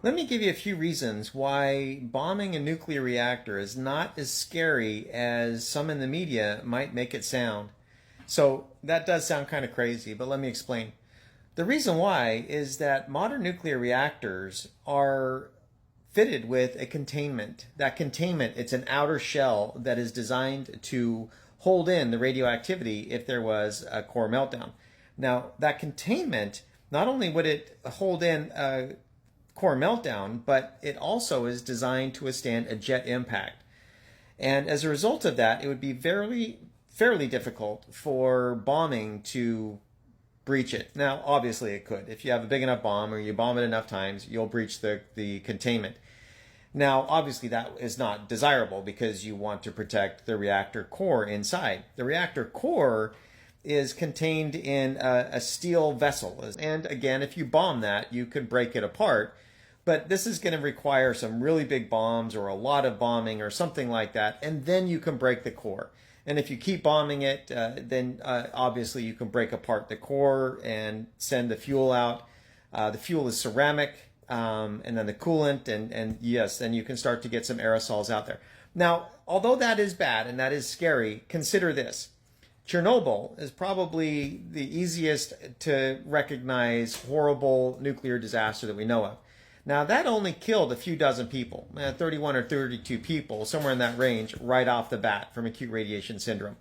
Let me give you a few reasons why bombing a nuclear reactor is not as scary as some in the media might make it sound. So that does sound kind of crazy, but let me explain. The reason why is that modern nuclear reactors are fitted with a containment. That containment, it's an outer shell that is designed to hold in the radioactivity if there was a core meltdown. Now, that containment, not only would it hold in a core meltdown, but it also is designed to withstand a jet impact. And as a result of that, it would be fairly difficult for bombing to breach it. Now, obviously it could. If you have a big enough bomb or you bomb it enough times, you'll breach the containment. Now, obviously that is not desirable because you want to protect the reactor core inside. The reactor core is contained in a steel vessel. And again, if you bomb that, you could break it apart. But this is going to require some really big bombs or a lot of bombing or something like that, and then you can break the core. And if you keep bombing it, then obviously you can break apart the core and send the fuel out. The fuel is ceramic, and then the coolant, and yes, then you can start to get some aerosols out there. Now, although that is bad and that is scary, consider this. Chernobyl is probably the easiest to recognize horrible nuclear disaster that we know of. Now, that only killed a few dozen people, 31 or 32 people, somewhere in that range, right off the bat from acute radiation syndrome.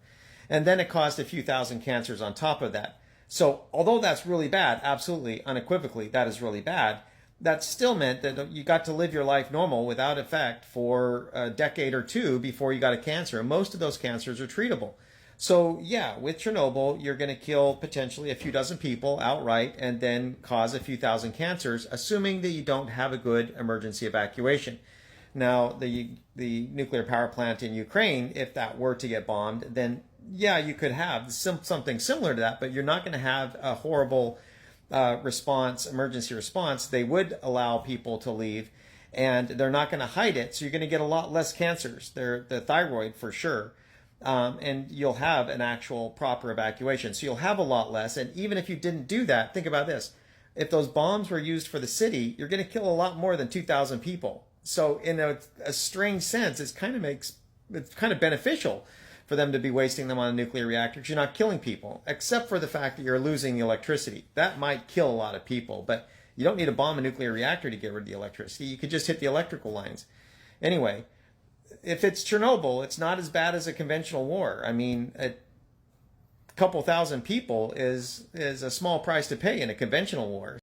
And then it caused a few thousand cancers on top of that. So, although that's really bad, absolutely, unequivocally, that is really bad, that still meant that you got to live your life normal without effect for a decade or two before you got a cancer. And most of those cancers are treatable. So yeah, with Chernobyl, you're going to kill potentially a few dozen people outright and then cause a few thousand cancers, assuming that you don't have a good emergency evacuation. Now, the nuclear power plant in Ukraine, if that were to get bombed, then yeah, you could have something similar to that, but you're not going to have a horrible emergency response. They would allow people to leave, and they're not going to hide it, so you're going to get a lot less cancers. The thyroid for sure. And you'll have an actual proper evacuation. So you'll have a lot less. And even if you didn't do that, think about this. If those bombs were used for the city, you're going to kill a lot more than 2,000 people. So in a strange sense, it's kind of beneficial for them to be wasting them on a nuclear reactor because you're not killing people, except for the fact that you're losing the electricity. That might kill a lot of people, but you don't need to bomb a nuclear reactor to get rid of the electricity. You could just hit the electrical lines. Anyway, if it's Chernobyl, it's not as bad as a conventional war. I mean, a couple thousand people is a small price to pay in a conventional war.